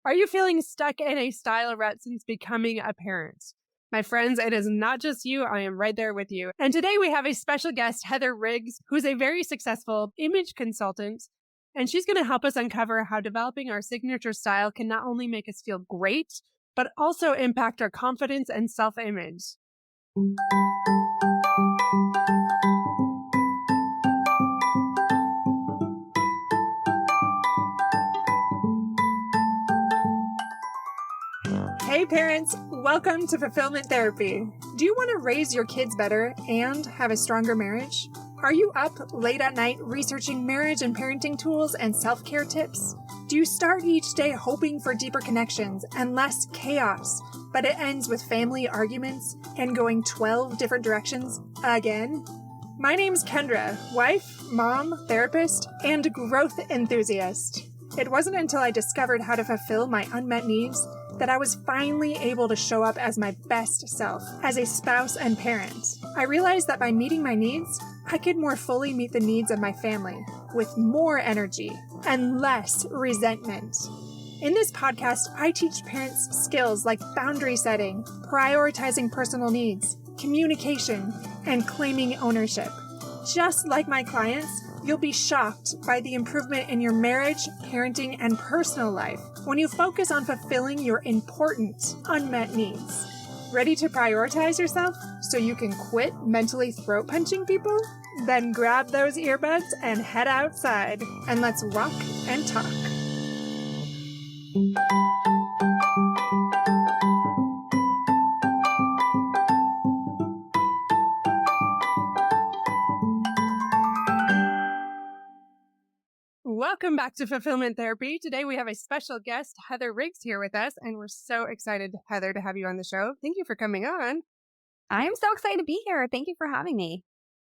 Are you feeling stuck in a style rut since becoming a parent? My friends, it is not just you. I am right there with you. And today we have a special guest, Heather Riggs, who's a very successful image consultant. And she's going to help us uncover how developing our signature style can not only make us feel great, but also impact our confidence and self-image. Hey parents, welcome to Fulfillment Therapy. Do you want to raise your kids better and have a stronger marriage? Are you up late at night researching marriage and parenting tools and self-care tips? Do you start each day hoping for deeper connections and less chaos, but it ends with family arguments and going 12 different directions again? My name's Kendra, wife, mom, therapist, and growth enthusiast. It wasn't until I discovered how to fulfill my unmet needs that I was finally able to show up as my best self as a spouse and parent. I realized that by meeting my needs, I could more fully meet the needs of my family with more energy and less resentment. In this podcast, I teach parents skills like boundary setting, prioritizing personal needs, communication, and claiming ownership. Just like my clients, you'll be shocked by the improvement in your marriage, parenting, and personal life when you focus on fulfilling your important unmet needs. Ready to prioritize yourself so you can quit mentally throat punching people? Then grab those earbuds and head outside, and let's rock and talk. Welcome back to Fulfillment Therapy. Today we have a special guest, Heather Riggs, here with us, and we're so excited, Heather, to have you on the show. Thank you for coming on. I am so excited to be here. Thank you for having me.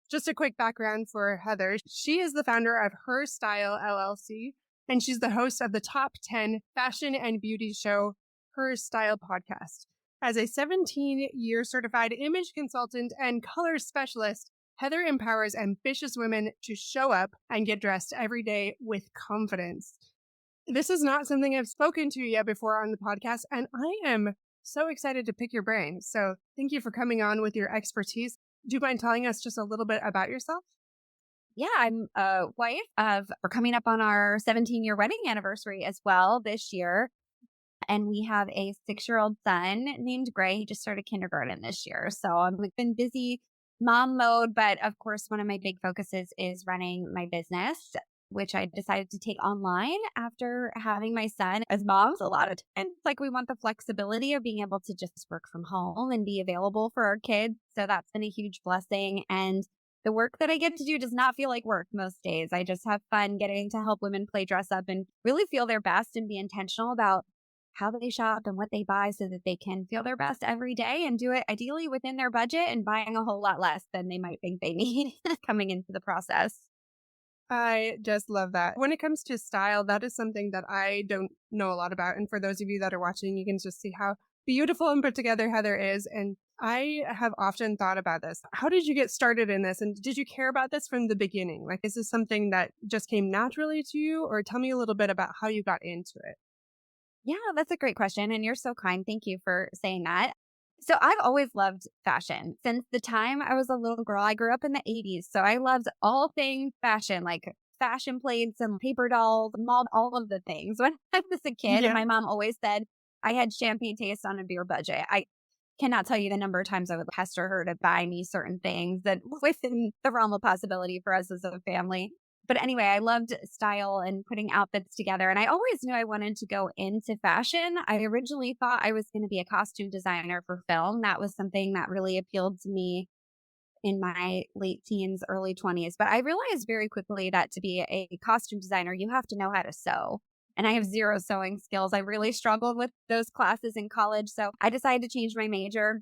Just a quick background for Heather. She is the founder of Her Style LLC, and she's the host of the top 10 fashion and beauty show, Her Style podcast. As a 17-year certified image consultant and color specialist, Heather empowers ambitious women to show up and get dressed every day with confidence. This is not something I've spoken to yet before on the podcast, and I am so excited to pick your brain. So thank you for coming on with your expertise. Do you mind telling us just a little bit about yourself? Yeah, I'm a wife we're coming up on our 17-year wedding anniversary as well this year. And we have a 6-year-old son named Gray. He just started kindergarten this year. So I've been busy mom mode, but of course, one of my big focuses is running my business, which I decided to take online after having my son. As moms, a lot of times, like we want the flexibility of being able to just work from home and be available for our kids. So that's been a huge blessing. And the work that I get to do does not feel like work most days. I just have fun getting to help women play dress up and really feel their best and be intentional about how they shop and what they buy so that they can feel their best every day and do it ideally within their budget and buying a whole lot less than they might think they need coming into the process. I just love that. When it comes to style, that is something that I don't know a lot about. And for those of you that are watching, you can just see how beautiful and put together Heather is. And I have often thought about this. How did you get started in this? And did you care about this from the beginning? Like, is this something that just came naturally to you? Or tell me a little bit about how you got into it. Yeah, that's a great question. And you're so kind. Thank you for saying that. So I've always loved fashion since the time I was a little girl. I grew up in the 80s. So I loved all things fashion, like fashion plates and paper dolls, all of the things. When I was a kid, Yeah. my mom always said I had champagne taste on a beer budget. I cannot tell you the number of times I would pester her to buy me certain things that within the realm of possibility for us as a family. But anyway, I loved style and putting outfits together. And I always knew I wanted to go into fashion. I originally thought I was going to be a costume designer for film. That was something that really appealed to me in my late teens, early 20s. But I realized very quickly that to be a costume designer, you have to know how to sew. And I have zero sewing skills. I really struggled with those classes in college. So I decided to change my major.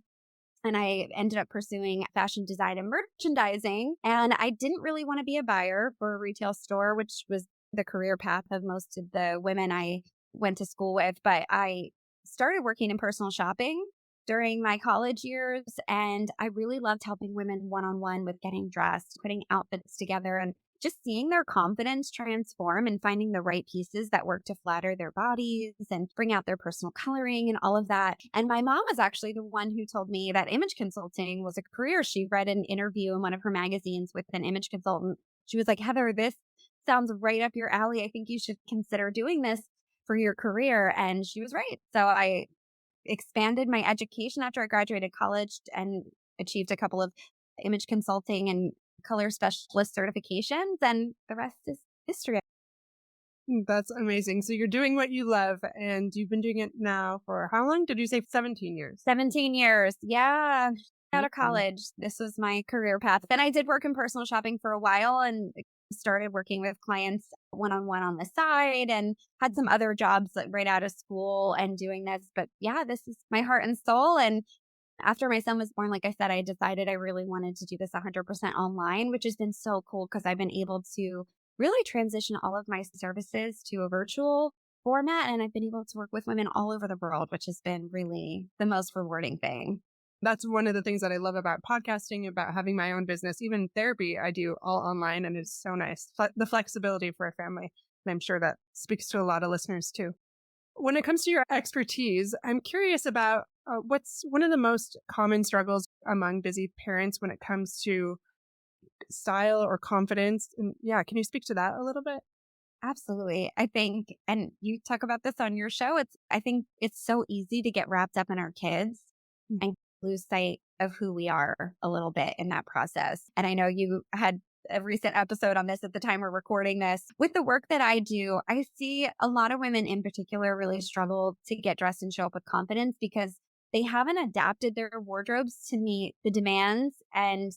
And I ended up pursuing fashion design and merchandising. And I didn't really want to be a buyer for a retail store, which was the career path of most of the women I went to school with. But I started working in personal shopping during my college years. And I really loved helping women one-on-one with getting dressed, putting outfits together. And just seeing their confidence transform and finding the right pieces that work to flatter their bodies and bring out their personal coloring and all of that. And my mom was actually the one who told me that image consulting was a career. She read an interview in one of her magazines with an image consultant. She was like, Heather, this sounds right up your alley. I think you should consider doing this for your career. And she was right. So I expanded my education after I graduated college and achieved a couple of image consulting and color specialist certifications, and the rest is history. That's amazing. So you're doing what you love, and you've been doing it now for how long? Did you say 17 years? 17 years. Yeah. Out of Mhm. college, this was my career path. Then I did work in personal shopping for a while and started working with clients one-on-one on the side and had some other jobs right out of school and doing this. But yeah, this is my heart and soul. And after my son was born, like I said, I decided I really wanted to do this 100% online, which has been so cool because I've been able to really transition all of my services to a virtual format. And I've been able to work with women all over the world, which has been really the most rewarding thing. That's one of the things that I love about podcasting, about having my own business. Even therapy, I do all online, and it's so nice. The flexibility for a family. And I'm sure that speaks to a lot of listeners too. When it comes to your expertise, I'm curious about what's one of the most common struggles among busy parents when it comes to style or confidence. And yeah, can you speak to that a little bit? Absolutely. I think, and you talk about this on your show, I think it's so easy to get wrapped up in our kids and lose sight of who we are a little bit in that process. And I know you had a recent episode on this at the time we're recording this. With the work that I do, I see a lot of women in particular really struggle to get dressed and show up with confidence because they haven't adapted their wardrobes to meet the demands and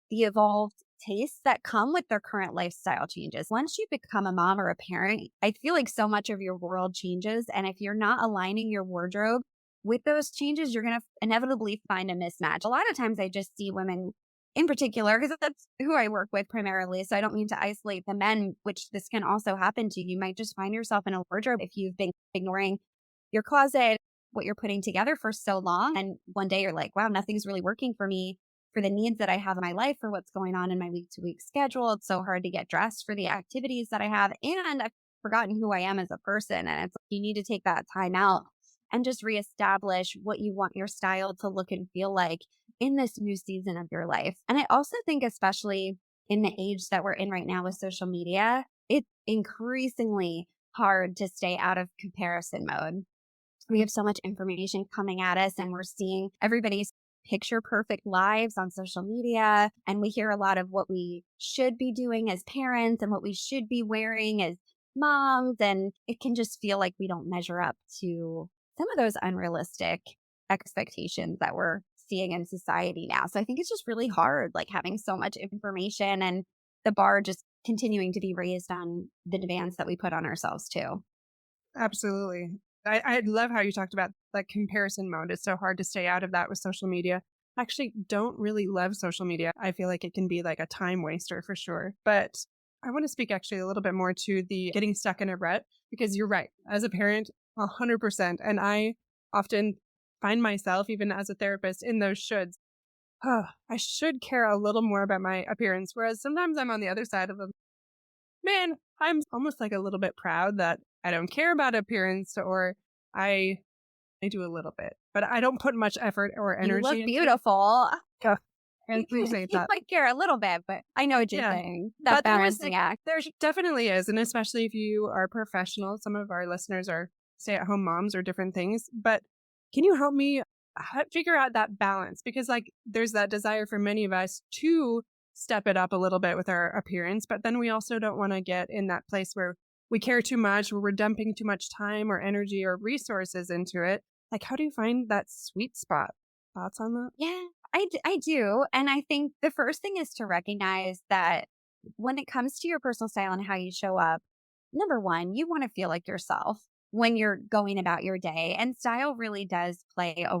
the evolved tastes that come with their current lifestyle changes. Once you become a mom or a parent, I feel like so much of your world changes. And if you're not aligning your wardrobe with those changes, you're going to inevitably find a mismatch. A lot of times I just see women in particular, because that's who I work with primarily. So I don't mean to isolate the men, which this can also happen to. You might just find yourself in a wardrobe if you've been ignoring your closet, what you're putting together for so long. And one day you're like, wow, nothing's really working for me for the needs that I have in my life, for what's going on in my week to week schedule. It's so hard to get dressed for the activities that I have. And I've forgotten who I am as a person. And it's like, you need to take that time out and just reestablish what you want your style to look and feel like in this new season of your life. And I also think, especially in the age that we're in right now with social media, it's increasingly hard to stay out of comparison mode. We have so much information coming at us, and we're seeing everybody's picture perfect lives on social media. And we hear a lot of what we should be doing as parents and what we should be wearing as moms. And it can just feel like we don't measure up to some of those unrealistic expectations that we're seeing in society now. So I think it's just really hard, like having so much information and the bar just continuing to be raised on the demands that we put on ourselves too. Absolutely. I love how you talked about like comparison mode. It's so hard to stay out of that with social media. I actually don't really love social media. I feel like it can be like a time waster for sure. But I want to speak actually a little bit more to the getting stuck in a rut, because you're right. As a parent, 100%. And I often find myself, even as a therapist, in those shoulds. Oh, I should care a little more about my appearance. Whereas sometimes I'm on the other side of them. Man, I'm almost like a little bit proud that I don't care about appearance, or I do a little bit, but I don't put much effort or energy. You look into beautiful. it. I appreciate You that. might care a little bit, but I know what you're Yeah. saying. That But there balancing act. there definitely is. And especially if you are professional, some of our listeners are stay-at-home moms or different things. But can you help me figure out that balance? Because like there's that desire for many of us to step it up a little bit with our appearance, but then we also don't want to get in that place where we care too much, where we're dumping too much time or energy or resources into it. Like, how do you find that sweet spot? Thoughts on that? Yeah, I do. And I think the first thing is to recognize that when it comes to your personal style and how you show up, number one, you want to feel like yourself when you're going about your day. And style really does play a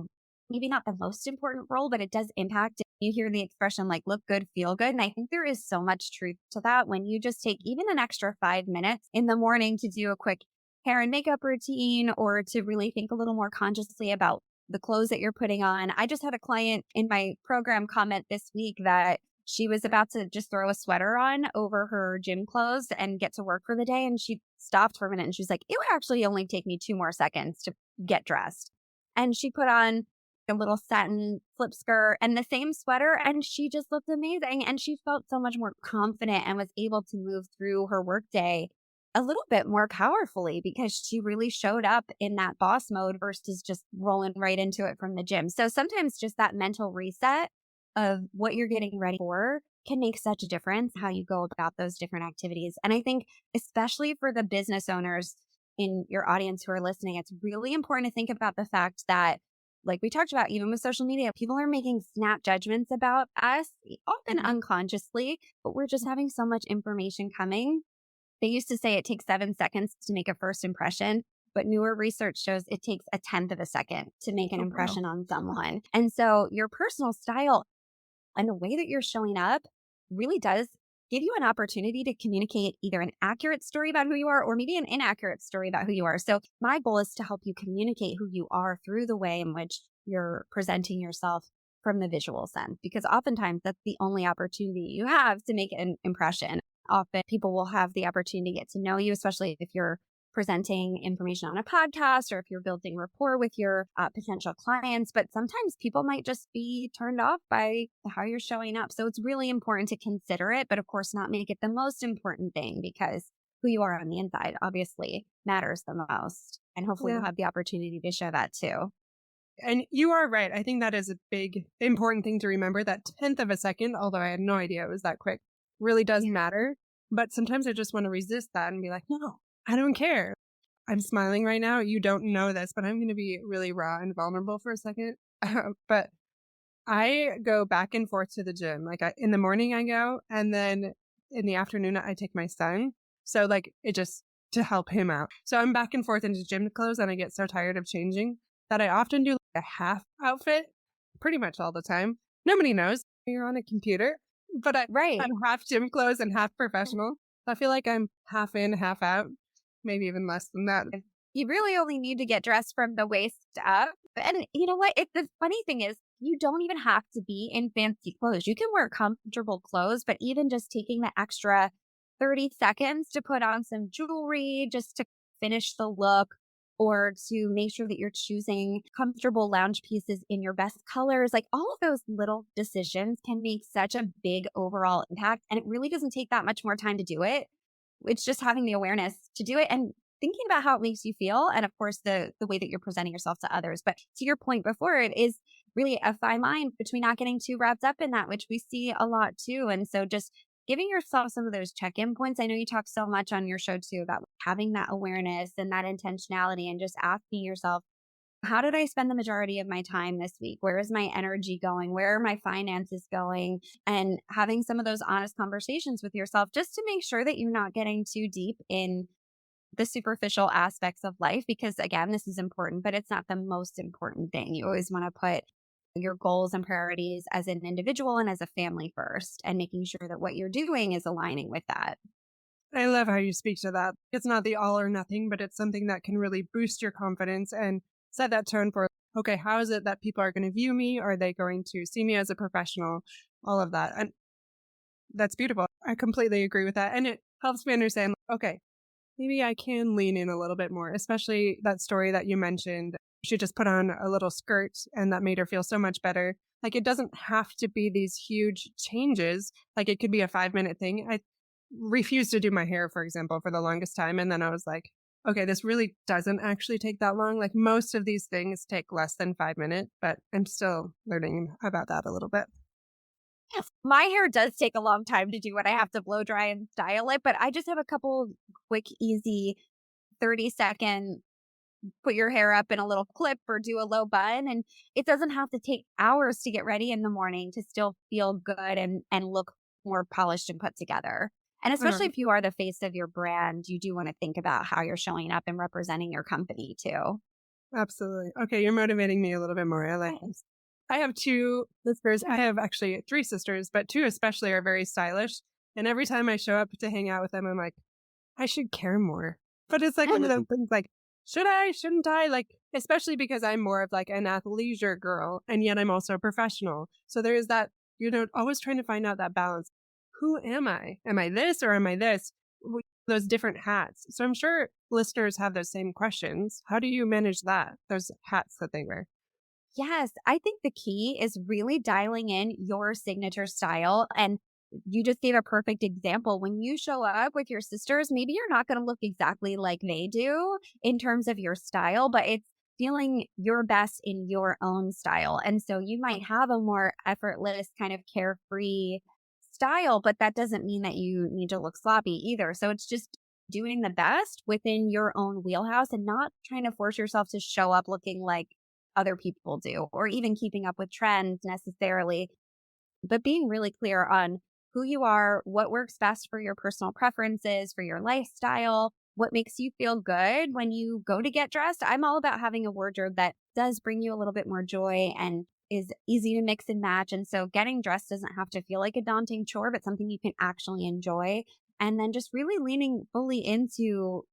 maybe not the most important role, but it does impact. You hear the expression like look good, feel good. And I think there is so much truth to that when you just take even an extra 5 minutes in the morning to do a quick hair and makeup routine or to really think a little more consciously about the clothes that you're putting on. I just had a client in my program comment this week that She was about to just throw a sweater on over her gym clothes and get to work for the day. And she stopped for a minute and she's like, it would actually only take me 2 more seconds to get dressed. And she put on a little satin slip skirt and the same sweater. And she just looked amazing. And she felt so much more confident and was able to move through her workday a little bit more powerfully because she really showed up in that boss mode versus just rolling right into it from the gym. So sometimes just that mental reset of what you're getting ready for can make such a difference how you go about those different activities. And I think especially for the business owners in your audience who are listening, it's really important to think about the fact that, like we talked about, even with social media, people are making snap judgments about us, often unconsciously, but we're just having so much information coming. They used to say it takes 7 seconds to make a first impression, but newer research shows it takes a tenth of a second to make an impression on someone. And so your personal style and the way that you're showing up really does give you an opportunity to communicate either an accurate story about who you are or maybe an inaccurate story about who you are. So my goal is to help you communicate who you are through the way in which you're presenting yourself from the visual sense, because oftentimes that's the only opportunity you have to make an impression. Often people will have the opportunity to get to know you, especially if you're presenting information on a podcast or if you're building rapport with your potential clients. But sometimes people might just be turned off by how you're showing up. So it's really important to consider it, but of course not make it the most important thing, because who you are on the inside obviously matters the most. And hopefully you'll have the opportunity to show that too. And you are right. I think that is a big, important thing to remember. That tenth of a second, although I had no idea it was that quick, really does matter. But sometimes I just want to resist that and be like, no, I don't care. I'm smiling right now. You don't know this, but I'm going to be really raw and vulnerable for a second. But I go back and forth to the gym. Like in the morning I go, and then in the afternoon I take my son. So like it just to help him out. So I'm back and forth into gym clothes, and I get so tired of changing that I often do like a half outfit pretty much all the time. Nobody knows you're on a computer, but I'm half gym clothes and half professional. So I feel like I'm half in, half out, maybe even less than that. You really only need to get dressed from the waist up. And you know what? The funny thing is, you don't even have to be in fancy clothes. You can wear comfortable clothes, but even just taking the extra 30 seconds to put on some jewelry just to finish the look, or to make sure that you're choosing comfortable lounge pieces in your best colors. Like all of those little decisions can make such a big overall impact. And it really doesn't take that much more time to do it. It's just having the awareness to do it and thinking about how it makes you feel. And of course, the way that you're presenting yourself to others. But to your point before, it is really a fine line between not getting too wrapped up in that, which we see a lot too. And so just giving yourself some of those check-in points. I know you talk so much on your show too about having that awareness and that intentionality and just asking yourself, how did I spend the majority of my time this week? Where is my energy going? Where are my finances going? And having some of those honest conversations with yourself just to make sure that you're not getting too deep in the superficial aspects of life, because again, this is important, but it's not the most important thing. You always want to put your goals and priorities as an individual and as a family first, and making sure that what you're doing is aligning with that. I love how you speak to that. It's not the all or nothing, but it's something that can really boost your confidence and set that tone for, okay, how is it that people are going to view me? Are they going to see me as a professional? All of that. And that's beautiful. I completely agree with that. And it helps me understand, okay, maybe I can lean in a little bit more, especially that story that you mentioned. She just put on a little skirt and that made her feel so much better. Like it doesn't have to be these huge changes. Like it could be a 5-minute thing. I refused to do my hair, for example, for the longest time. And then I was like, okay, this really doesn't actually take that long. Like most of these things take less than 5 minutes, but I'm still learning about that a little bit. Yes. My hair does take a long time to do it. I have to blow dry and style it, but I just have a couple quick, easy 30-second put your hair up in a little clip or do a low bun. And it doesn't have to take hours to get ready in the morning to still feel good and look more polished and put together. And especially if you are the face of your brand, you do want to think about how you're showing up and representing your company too. Absolutely. Okay, you're motivating me a little bit more. I like this. I have 2 sisters. I have actually 3 sisters, but 2 especially are very stylish. And every time I show up to hang out with them, I'm like, I should care more. But it's like one of those things like, should I? Shouldn't I? Like, especially because I'm more of like an athleisure girl, and yet I'm also a professional. So there is that always trying to find out that balance. Who am I? Am I this or am I this? Those different hats. So I'm sure listeners have those same questions. How do you manage that? Those hats that they wear? Yes, I think the key is really dialing in your signature style. And you just gave a perfect example. When you show up with your sisters, maybe you're not going to look exactly like they do in terms of your style, but it's feeling your best in your own style. And so you might have a more effortless, kind of carefree style, but that doesn't mean that you need to look sloppy either. So it's just doing the best within your own wheelhouse and not trying to force yourself to show up looking like other people do, or even keeping up with trends necessarily, but being really clear on who you are, what works best for your personal preferences, for your lifestyle, what makes you feel good when you go to get dressed. I'm all about having a wardrobe that does bring you a little bit more joy and is easy to mix and match. And so getting dressed doesn't have to feel like a daunting chore, but something you can actually enjoy. And then just really leaning fully into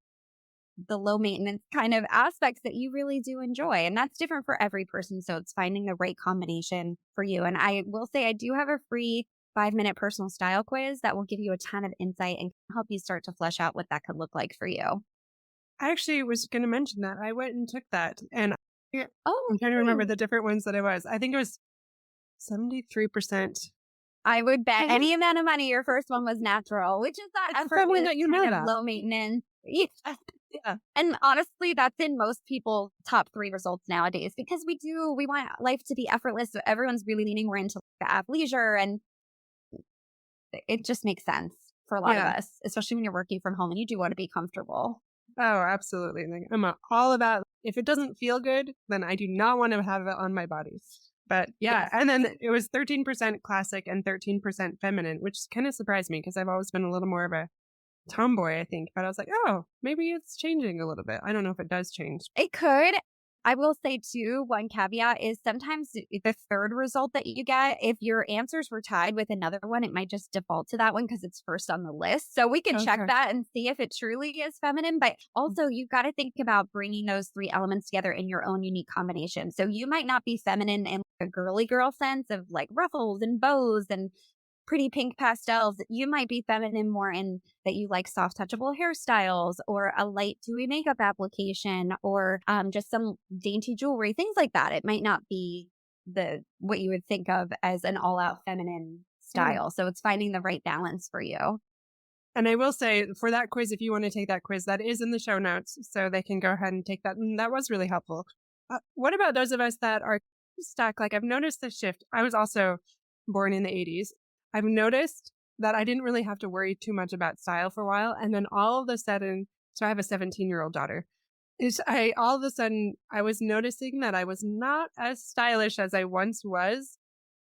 the low maintenance kind of aspects that you really do enjoy. And that's different for every person. So it's finding the right combination for you. And I will say I do have a free 5-minute personal style quiz that will give you a ton of insight and help you start to flesh out what that could look like for you. I actually was going to mention that. I went and took that. And Oh, I'm trying to remember the different ones that it was. I think it was 73%. I would bet any amount of money your first one was natural, which is that effortless, that you know kind of that. low maintenance. Yeah. Yeah. And honestly, that's in most people's top 3 results nowadays because we want life to be effortless. So everyone's really leaning more into the athleisure, and it just makes sense for a lot of us, especially when you're working from home and you do want to be comfortable. Oh, absolutely. Like, I'm all about, if it doesn't feel good, then I do not want to have it on my body. But yeah, Yes. and then it was 13% classic and 13% feminine, which kind of surprised me because I've always been a little more of a tomboy, I think. But I was like, oh, maybe it's changing a little bit. I don't know if it does change. It could. I will say too, one caveat is sometimes the third result that you get, if your answers were tied with another one, it might just default to that one because it's first on the list. So we can check that and see if it truly is feminine. But also you've got to think about bringing those 3 elements together in your own unique combination. So you might not be feminine in a girly girl sense of like ruffles and bows and pretty pink pastels. You might be feminine more in that you like soft touchable hairstyles or a light dewy makeup application or just some dainty jewelry, things like that. It might not be what you would think of as an all out feminine style. So it's finding the right balance for you. And I will say for that quiz, if you want to take that quiz, that is in the show notes. So they can go ahead and take that. And that was really helpful. What about those of us that are stuck? Like I've noticed the shift. I was also born in the 80s. I've noticed that I didn't really have to worry too much about style for a while. And then all of a sudden, so I have a 17-year-old daughter. All of a sudden, I was noticing that I was not as stylish as I once was,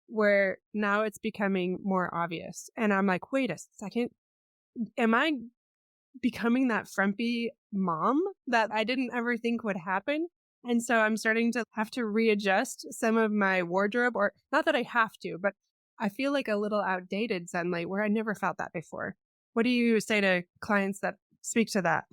where now it's becoming more obvious. And I'm like, wait a second, am I becoming that frumpy mom that I didn't ever think would happen? And so I'm starting to have to readjust some of my wardrobe, or not that I have to, but I feel like a little outdated suddenly where I never felt that before. What do you say to clients that speak to that?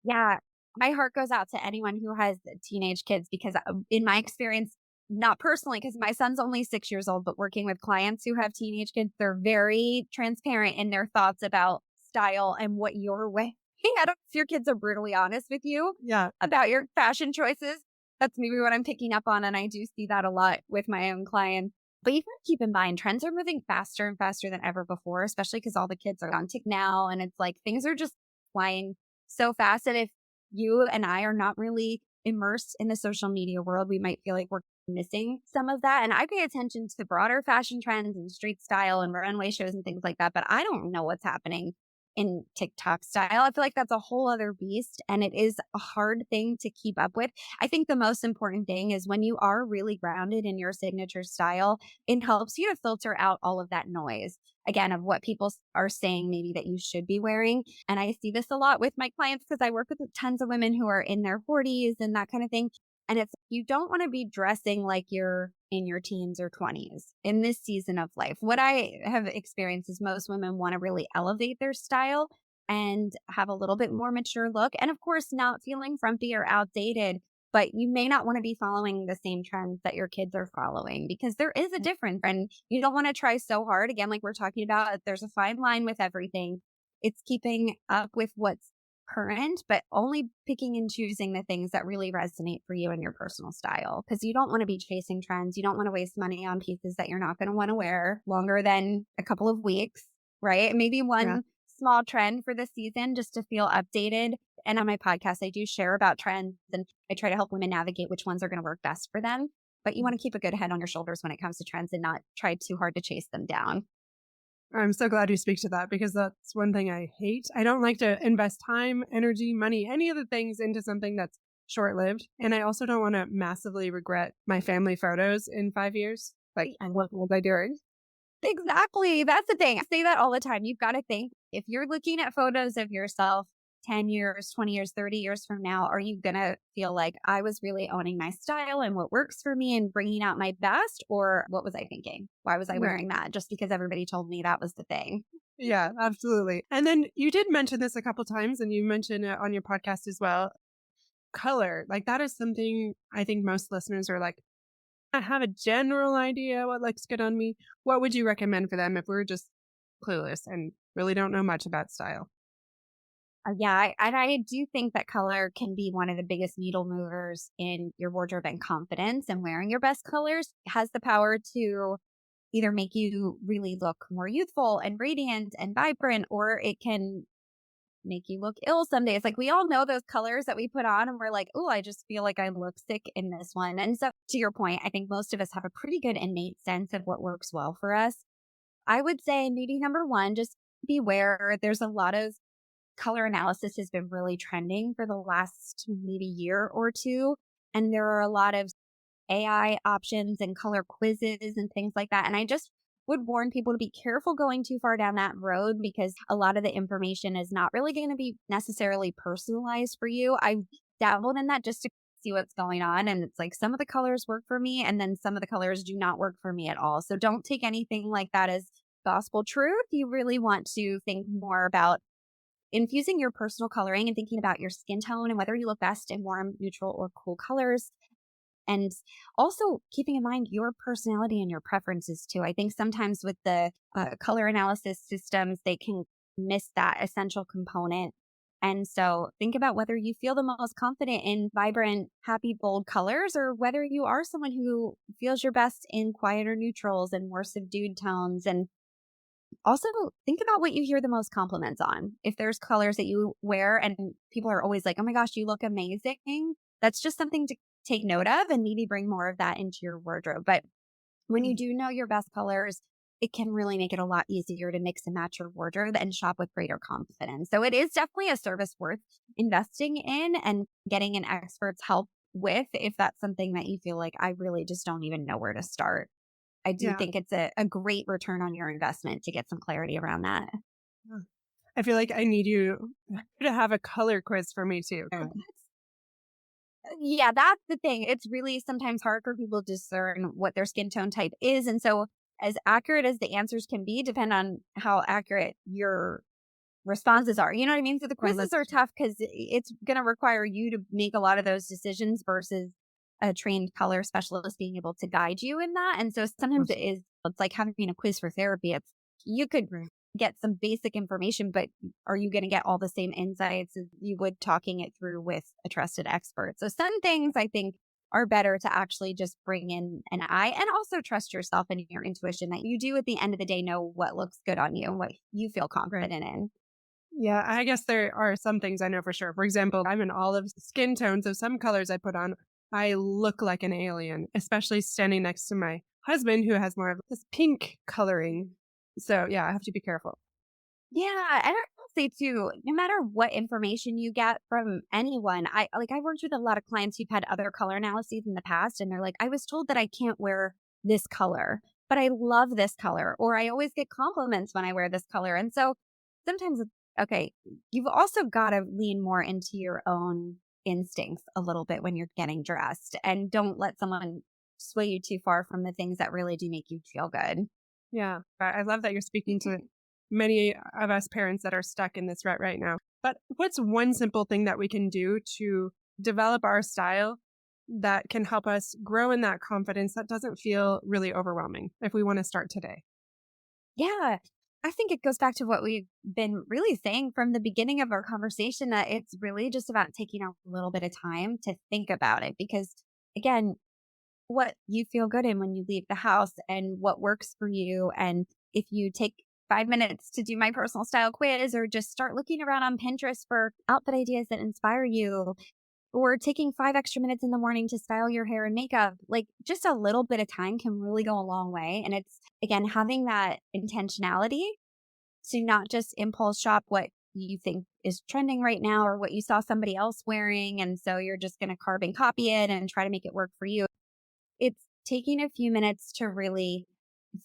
Yeah, my heart goes out to anyone who has teenage kids because in my experience, not personally, because my son's only 6 years old, but working with clients who have teenage kids, they're very transparent in their thoughts about style and what your way. I don't know if your kids are brutally honest with you about your fashion choices. That's maybe what I'm picking up on. And I do see that a lot with my own clients. But you got to keep in mind, trends are moving faster and faster than ever before, especially because all the kids are on TikTok now. And it's like things are just flying so fast. And if you and I are not really immersed in the social media world, we might feel like we're missing some of that. And I pay attention to broader fashion trends and street style and runway shows and things like that. But I don't know what's happening in TikTok style. I feel like that's a whole other beast and it is a hard thing to keep up with. I think the most important thing is when you are really grounded in your signature style, it helps you to filter out all of that noise, again, of what people are saying maybe that you should be wearing. And I see this a lot with my clients because I work with tons of women who are in their 40s and that kind of thing. And it's, you don't want to be dressing like you're in your teens or 20s in this season of life. What I have experienced is most women want to really elevate their style and have a little bit more mature look. And of course, not feeling frumpy or outdated, but you may not want to be following the same trends that your kids are following because there is a difference and you don't want to try so hard. Again, like we're talking about, there's a fine line with everything. It's keeping up with what's current, but only picking and choosing the things that really resonate for you and your personal style. Because you don't want to be chasing trends. You don't want to waste money on pieces that you're not going to want to wear longer than a couple of weeks, right? Maybe one small trend for the season just to feel updated. And on my podcast, I do share about trends and I try to help women navigate which ones are going to work best for them. But you want to keep a good head on your shoulders when it comes to trends and not try too hard to chase them down. I'm so glad you speak to that because that's one thing I hate. I don't like to invest time, energy, money, any of the things into something that's short-lived. And I also don't want to massively regret my family photos in 5 years. Like, what was I doing? Exactly. That's the thing. I say that all the time. You've got to think if you're looking at photos of yourself 10 years, 20 years, 30 years from now, are you going to feel like I was really owning my style and what works for me and bringing out my best? Or what was I thinking? Why was I wearing that? Just because everybody told me that was the thing. Yeah, absolutely. And then you did mention this a couple times and you mentioned it on your podcast as well. Color, like that is something I think most listeners are like, I have a general idea what looks good on me. What would you recommend for them if we're just clueless and really don't know much about style? I do think that color can be one of the biggest needle movers in your wardrobe and confidence. And wearing your best colors has the power to either make you really look more youthful and radiant and vibrant, or it can make you look ill some days. Like we all know those colors that we put on and we're like, oh, I just feel like I look sick in this one. And so to your point, I think most of us have a pretty good innate sense of what works well for us. I would say maybe number one, just beware. There's a lot of color analysis has been really trending for the last maybe year or two. And there are a lot of AI options and color quizzes and things like that. And I just would warn people to be careful going too far down that road because a lot of the information is not really going to be necessarily personalized for you. I've dabbled in that just to see what's going on. And it's like some of the colors work for me and then some of the colors do not work for me at all. So don't take anything like that as gospel truth. You really want to think more about infusing your personal coloring and thinking about your skin tone and whether you look best in warm, neutral, or cool colors. And also keeping in mind your personality and your preferences too. I think sometimes with the color analysis systems, they can miss that essential component. And so think about whether you feel the most confident in vibrant, happy, bold colors, or whether you are someone who feels your best in quieter neutrals and more subdued tones. And also think about what you hear the most compliments on. If there's colors that you wear and people are always like, oh my gosh, you look amazing. That's just something to take note of and maybe bring more of that into your wardrobe. But when you do know your best colors, it can really make it a lot easier to mix and match your wardrobe and shop with greater confidence. So it is definitely a service worth investing in and getting an expert's help with if that's something that you feel like I really just don't even know where to start. I do think it's a great return on your investment to get some clarity around that. I feel like I need you to have a color quiz for me too. Yeah, that's the thing. It's really sometimes hard for people to discern what their skin tone type is. And so as accurate as the answers can be, depend on how accurate your responses are. You know what I mean? So the quizzes are tough because it's going to require you to make a lot of those decisions versus a trained color specialist being able to guide you in that. And so sometimes it's like having a quiz for therapy. It's you could get some basic information, but are you going to get all the same insights as you would talking it through with a trusted expert? So some things I think are better to actually just bring in an eye and also trust yourself and your intuition that you do at the end of the day know what looks good on you and what you feel confident in. Yeah, I guess there are some things I know for sure. For example, I'm an olive skin tone, so some colors I put on, I look like an alien, especially standing next to my husband who has more of this pink coloring. So yeah, I have to be careful. Yeah, and I'll say too, no matter what information you get from anyone, I worked with a lot of clients who've had other color analyses in the past, and they're like, I was told that I can't wear this color, but I love this color, or I always get compliments when I wear this color. And so sometimes, okay, you've also got to lean more into your own instincts a little bit when you're getting dressed, and don't let someone sway you too far from the things that really do make you feel good. Yeah, I love that you're speaking to many of us parents that are stuck in this rut right now. But what's one simple thing that we can do to develop our style that can help us grow in that confidence that doesn't feel really overwhelming if we want to start today? Yeah. I think it goes back to what we've been really saying from the beginning of our conversation, that it's really just about taking a little bit of time to think about it. Because again, what you feel good in when you leave the house and what works for you. And if you take 5 minutes to do my personal style quiz, or just start looking around on Pinterest for outfit ideas that inspire you, or taking 5 extra minutes in the morning to style your hair and makeup, like just a little bit of time can really go a long way. And it's, again, having that intentionality to not just impulse shop what you think is trending right now or what you saw somebody else wearing. And so you're just going to carbon copy it and try to make it work for you. It's taking a few minutes to really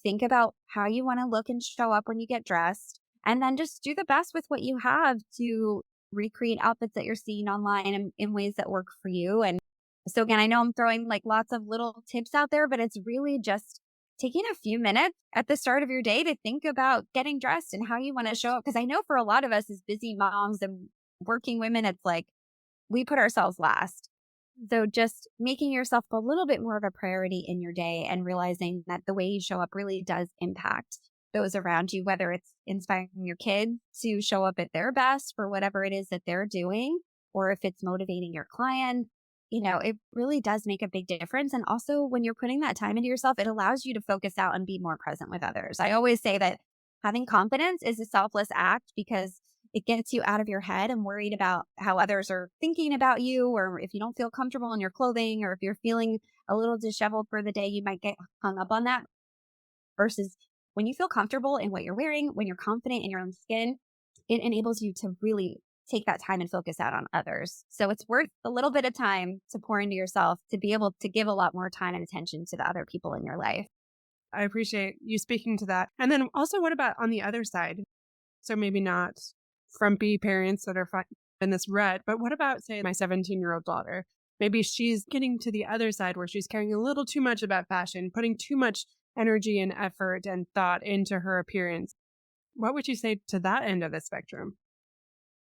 think about how you want to look and show up when you get dressed, and then just do the best with what you have to recreate outfits that you're seeing online in ways that work for you. And so again, I know I'm throwing like lots of little tips out there, but it's really just taking a few minutes at the start of your day to think about getting dressed and how you want to show up. Because I know for a lot of us as busy moms and working women, it's like we put ourselves last. So just making yourself a little bit more of a priority in your day and realizing that the way you show up really does impact those around you, whether it's inspiring your kids to show up at their best for whatever it is that they're doing, or if it's motivating your client. It really does make a big difference. And also when you're putting that time into yourself, it allows you to focus out and be more present with others. I always say that having confidence is a selfless act because it gets you out of your head and worried about how others are thinking about you, or if you don't feel comfortable in your clothing, or if you're feeling a little disheveled for the day, you might get hung up on that. Versus when you feel comfortable in what you're wearing, when you're confident in your own skin, it enables you to really take that time and focus out on others. So it's worth a little bit of time to pour into yourself to be able to give a lot more time and attention to the other people in your life. I appreciate you speaking to that. And then also, what about on the other side? So maybe not frumpy parents that are in this rut, but what about, say, my 17-year-old daughter? Maybe she's getting to the other side where she's caring a little too much about fashion, putting too much energy and effort and thought into her appearance. What would you say to that end of the spectrum?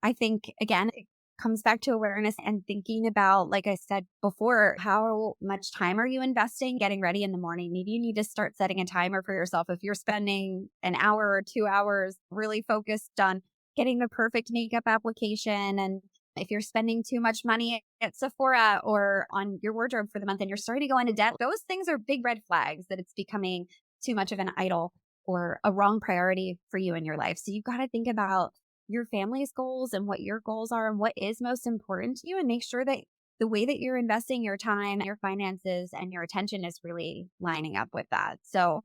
I think, again, it comes back to awareness and thinking about, like I said before, how much time are you investing getting ready in the morning? Maybe you need to start setting a timer for yourself. If you're spending an hour or 2 hours really focused on getting the perfect makeup application, and if you're spending too much money at Sephora or on your wardrobe for the month and you're starting to go into debt, those things are big red flags that it's becoming too much of an idol or a wrong priority for you in your life. So you've got to think about your family's goals and what your goals are and what is most important to you, and make sure that the way that you're investing your time, your finances, and your attention is really lining up with that. So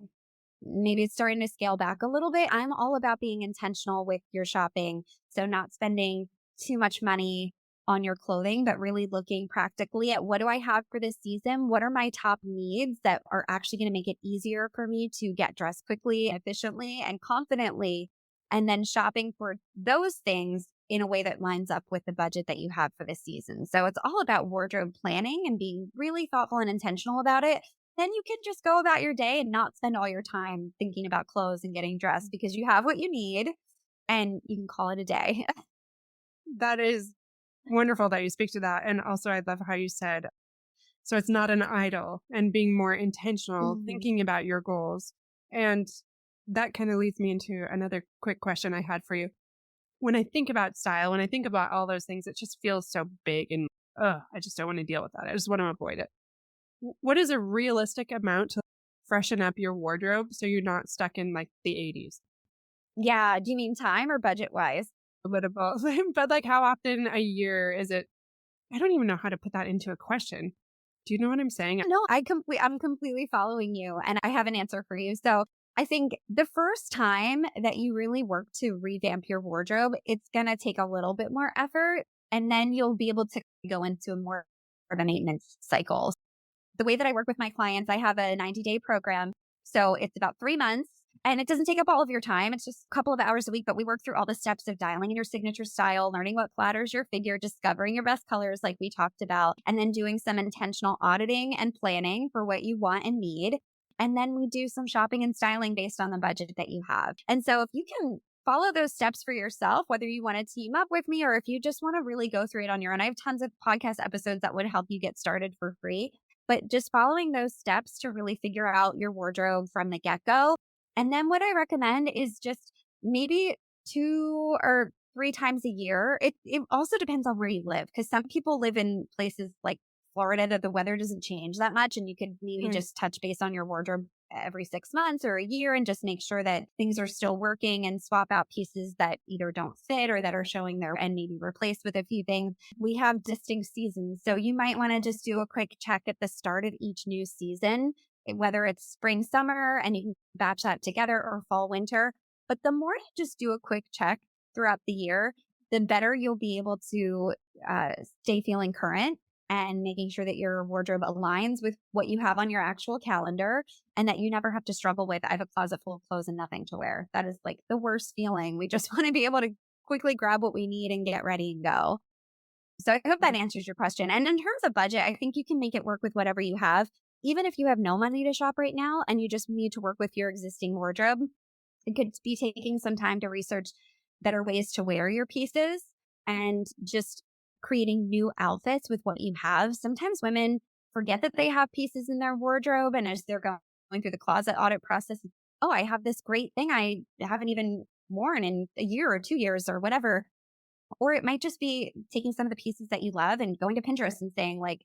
maybe it's starting to scale back a little bit. I'm all about being intentional with your shopping. So not spending too much money on your clothing, but really looking practically at what do I have for this season? What are my top needs that are actually going to make it easier for me to get dressed quickly, efficiently, and confidently? And then shopping for those things in a way that lines up with the budget that you have for the season. So it's all about wardrobe planning and being really thoughtful and intentional about it. Then you can just go about your day and not spend all your time thinking about clothes and getting dressed, because you have what you need and you can call it a day. That is wonderful that you speak to that. And also, I love how you said, so it's not an idol, and being more intentional, thinking about your goals. And that kind of leads me into another quick question I had for you. When I think about style, when I think about all those things, it just feels so big and I just don't want to deal with that. I just want to avoid it. What is a realistic amount to freshen up your wardrobe so you're not stuck in like the 80s? Yeah. Do you mean time or budget wise? A bit of both. But like, how often a year is it? I don't even know how to put that into a question. Do you know what I'm saying? No, I'm completely following you, and I have an answer for you. So I think the first time that you really work to revamp your wardrobe, it's going to take a little bit more effort, and then you'll be able to go into a more of a maintenance cycle. The way that I work with my clients, I have a 90-day program. So it's about 3 months, and it doesn't take up all of your time. It's just a couple of hours a week, but we work through all the steps of dialing in your signature style, learning what flatters your figure, discovering your best colors like we talked about, and then doing some intentional auditing and planning for what you want and need. And then we do some shopping and styling based on the budget that you have. And so if you can follow those steps for yourself, whether you want to team up with me or if you just want to really go through it on your own. I have tons of podcast episodes that would help you get started for free, but just following those steps to really figure out your wardrobe from the get-go. And then what I recommend is just maybe 2 or 3 times a year. It also depends on where you live, because some people live in places like Florida that the weather doesn't change that much, and you could maybe just touch base on your wardrobe every 6 months or a year and just make sure that things are still working and swap out pieces that either don't fit or that are showing their and maybe replaced with a few things. We have distinct seasons, so you might want to just do a quick check at the start of each new season, whether it's spring, summer, and you can batch that together, or fall, winter. But the more you just do a quick check throughout the year, the better you'll be able to stay feeling current and making sure that your wardrobe aligns with what you have on your actual calendar, and that you never have to struggle with, I have a closet full of clothes and nothing to wear. That is like the worst feeling. We just want to be able to quickly grab what we need and get ready and go. So I hope that answers your question. And in terms of budget, I think you can make it work with whatever you have. Even if you have no money to shop right now and you just need to work with your existing wardrobe, it could be taking some time to research better ways to wear your pieces and just creating new outfits with what you have. Sometimes women forget that they have pieces in their wardrobe, and as they're going through the closet audit process, oh, I have this great thing I haven't even worn in a year or 2 years or whatever. Or it might just be taking some of the pieces that you love and going to Pinterest and saying like,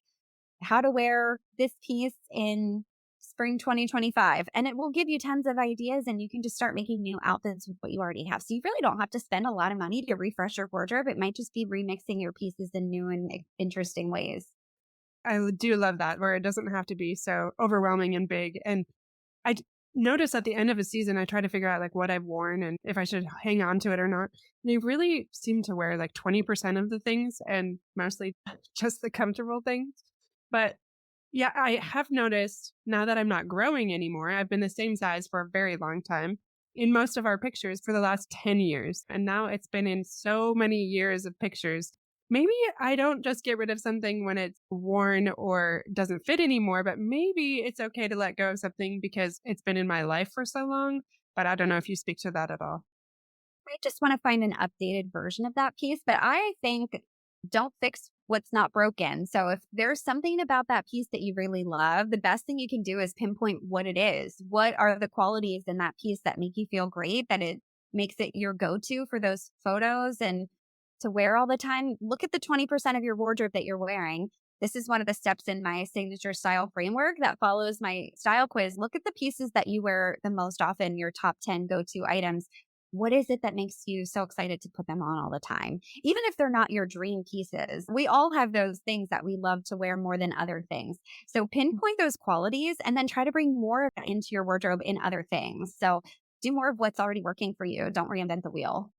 how to wear this piece in spring 2025. And it will give you tons of ideas, and you can just start making new outfits with what you already have. So you really don't have to spend a lot of money to refresh your wardrobe. It might just be remixing your pieces in new and interesting ways. I do love that, where it doesn't have to be so overwhelming and big. And I notice at the end of a season, I try to figure out like what I've worn and if I should hang on to it or not. And I really seem to wear like 20% of the things, and mostly just the comfortable things. But yeah, I have noticed now that I'm not growing anymore, I've been the same size for a very long time in most of our pictures for the last 10 years. And now it's been in so many years of pictures. Maybe I don't just get rid of something when it's worn or doesn't fit anymore, but maybe it's okay to let go of something because it's been in my life for so long. But I don't know if you speak to that at all. I just want to find an updated version of that piece. But I think don't fix what's not broken. So if there's something about that piece that you really love, the best thing you can do is pinpoint what it is. What are the qualities in that piece that make you feel great, that it makes it your go-to for those photos and to wear all the time? Look at the 20% of your wardrobe that you're wearing. This is one of the steps in my signature style framework that follows my style quiz. Look at the pieces that you wear the most often, your top 10 go-to items. What is it that makes you so excited to put them on all the time? Even if they're not your dream pieces, we all have those things that we love to wear more than other things. So pinpoint those qualities and then try to bring more of that into your wardrobe in other things. So do more of what's already working for you. Don't reinvent the wheel.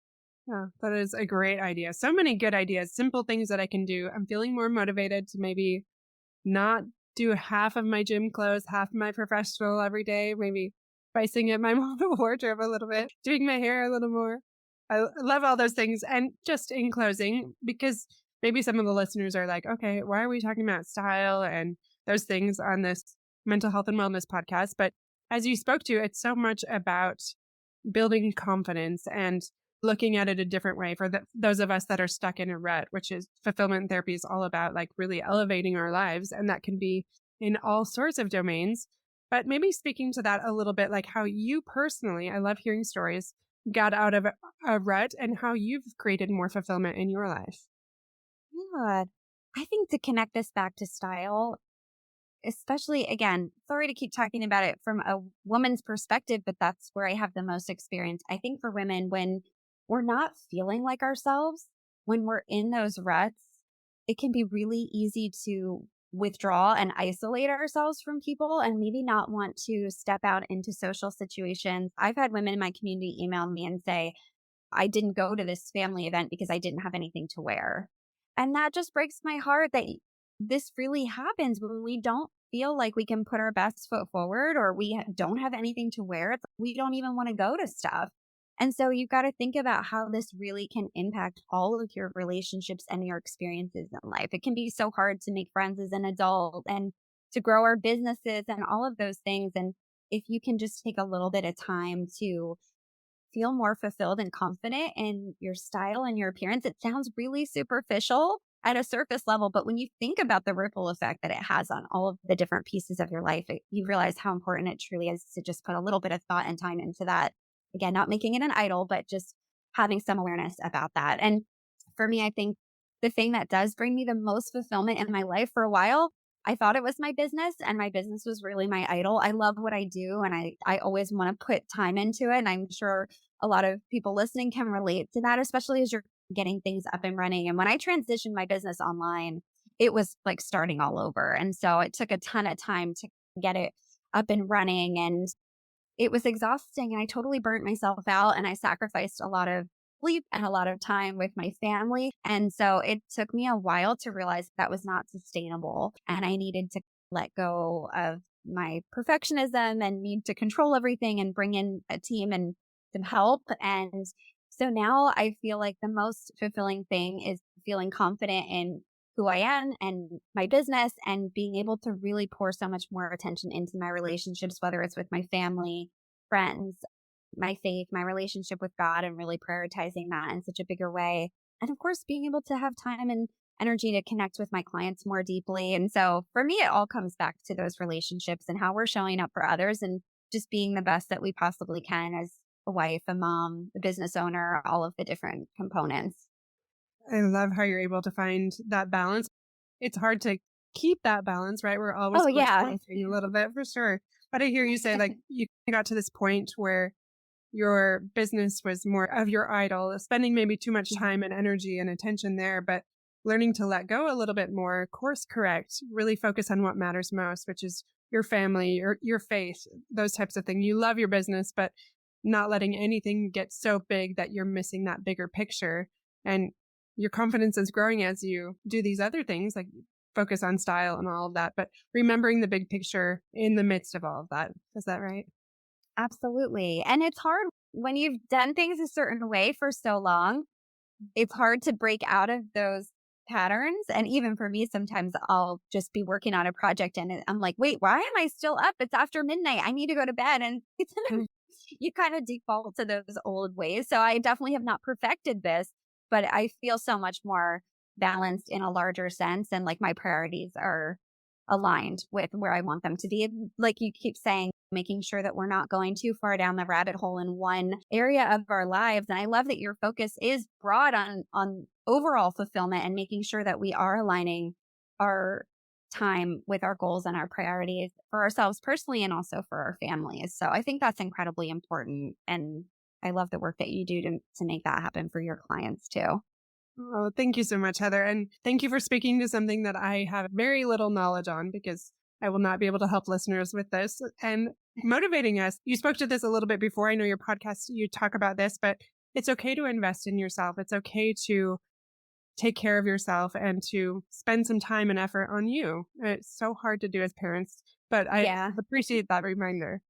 Yeah, that is a great idea. So many good ideas, simple things that I can do. I'm feeling more motivated to maybe not do half of my gym clothes, half of my professional every day, maybe spicing up my wardrobe a little bit, doing my hair a little more. I love all those things. And just in closing, because maybe some of the listeners are like, okay, why are we talking about style and those things on this mental health and wellness podcast? But as you spoke to, it's so much about building confidence and looking at it a different way for those of us that are stuck in a rut, which is fulfillment therapy is all about, like really elevating our lives. And that can be in all sorts of domains. But maybe speaking to that a little bit, like how you personally, I love hearing stories, got out of a rut and how you've created more fulfillment in your life. Yeah. I think to connect this back to style, especially, again, sorry to keep talking about it from a woman's perspective, but that's where I have the most experience. I think for women, when we're not feeling like ourselves, when we're in those ruts, it can be really easy to withdraw and isolate ourselves from people and maybe not want to step out into social situations. I've had women in my community email me and say, I didn't go to this family event because I didn't have anything to wear. And that just breaks my heart that this really happens when we don't feel like we can put our best foot forward or we don't have anything to wear. We don't even want to go to stuff. And so you've got to think about how this really can impact all of your relationships and your experiences in life. It can be so hard to make friends as an adult and to grow our businesses and all of those things. And if you can just take a little bit of time to feel more fulfilled and confident in your style and your appearance. It sounds really superficial at a surface level, but when you think about the ripple effect that it has on all of the different pieces of your life, you realize how important it truly is to just put a little bit of thought and time into that. Again, not making it an idol, but just having some awareness about that. And for me, I think the thing that does bring me the most fulfillment in my life for a while, I thought it was my business, and my business was really my idol. I love what I do, and I always want to put time into it. And I'm sure a lot of people listening can relate to that, especially as you're getting things up and running. And when I transitioned my business online, it was like starting all over. And so it took a ton of time to get it up and running. And it was exhausting, and I totally burnt myself out, and I sacrificed a lot of sleep and a lot of time with my family. And so it took me a while to realize that was not sustainable. And I needed to let go of my perfectionism and need to control everything and bring in a team and some help. And so now I feel like the most fulfilling thing is feeling confident in who I am and my business, and being able to really pour so much more attention into my relationships, whether it's with my family, friends, my faith, my relationship with God, and really prioritizing that in such a bigger way. And of course, being able to have time and energy to connect with my clients more deeply. And so for me, it all comes back to those relationships and how we're showing up for others and just being the best that we possibly can as a wife, a mom, a business owner, all of the different components. I love how you're able to find that balance. It's hard to keep that balance, right? We're always a little bit for sure. But I hear you say like you got to this point where your business was more of your idol, spending maybe too much time and energy and attention there, but learning to let go a little bit more, course correct, really focus on what matters most, which is your family, your faith, those types of things. You love your business, but not letting anything get so big that you're missing that bigger picture. And your confidence is growing as you do these other things, like focus on style and all of that, but remembering the big picture in the midst of all of that. Is that right? Absolutely. And it's hard when you've done things a certain way for so long. It's hard to break out of those patterns. And even for me, sometimes I'll just be working on a project and I'm like, wait, why am I still up? It's after midnight. I need to go to bed. And you kind of default to those old ways. So I definitely have not perfected this, but I feel so much more balanced in a larger sense. And like my priorities are aligned with where I want them to be. Like you keep saying, making sure that we're not going too far down the rabbit hole in one area of our lives. And I love that your focus is broad on overall fulfillment and making sure that we are aligning our time with our goals and our priorities for ourselves personally and also for our families. So I think that's incredibly important. And I love the work that you do to make that happen for your clients too. Oh, thank you so much, Heather. And thank you for speaking to something that I have very little knowledge on, because I will not be able to help listeners with this, and motivating us. You spoke to this a little bit before. I know your podcast, you talk about this, but it's okay to invest in yourself. It's okay to take care of yourself and to spend some time and effort on you. It's so hard to do as parents, but I appreciate that reminder.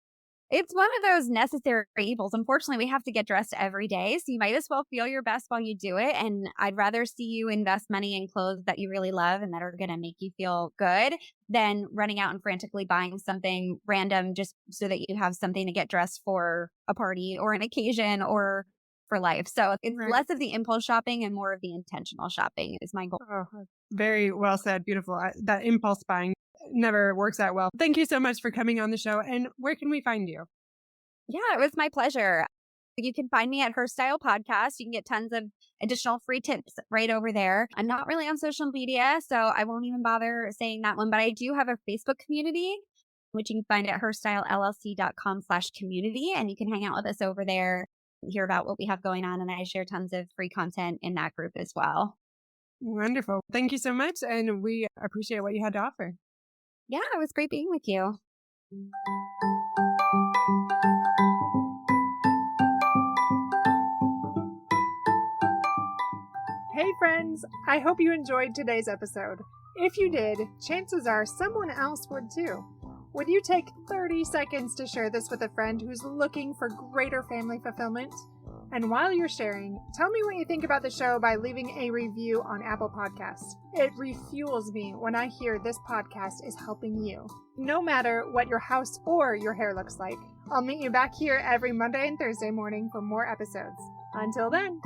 It's one of those necessary evils. Unfortunately, we have to get dressed every day. So you might as well feel your best while you do it. And I'd rather see you invest money in clothes that you really love and that are going to make you feel good than running out and frantically buying something random just so that you have something to get dressed for a party or an occasion or for life. So it's less of the impulse shopping and more of the intentional shopping is my goal. Oh, very well said. Beautiful. That impulse buying never works out well. Thank you so much for coming on the show. And where can we find you? Yeah, it was my pleasure. You can find me at Her Style Podcast. You can get tons of additional free tips right over there. I'm not really on social media, so I won't even bother saying that one, but I do have a Facebook community, which you can find at herstylellc.com/community. And you can hang out with us over there, hear about what we have going on. And I share tons of free content in that group as well. Wonderful. Thank you so much. And we appreciate what you had to offer. Yeah, it was great being with you. Hey friends, I hope you enjoyed today's episode. If you did, chances are someone else would too. Would you take 30 seconds to share this with a friend who's looking for greater family fulfillment? And while you're sharing, tell me what you think about the show by leaving a review on Apple Podcasts. It refuels me when I hear this podcast is helping you, no matter what your house or your hair looks like. I'll meet you back here every Monday and Thursday morning for more episodes. Until then.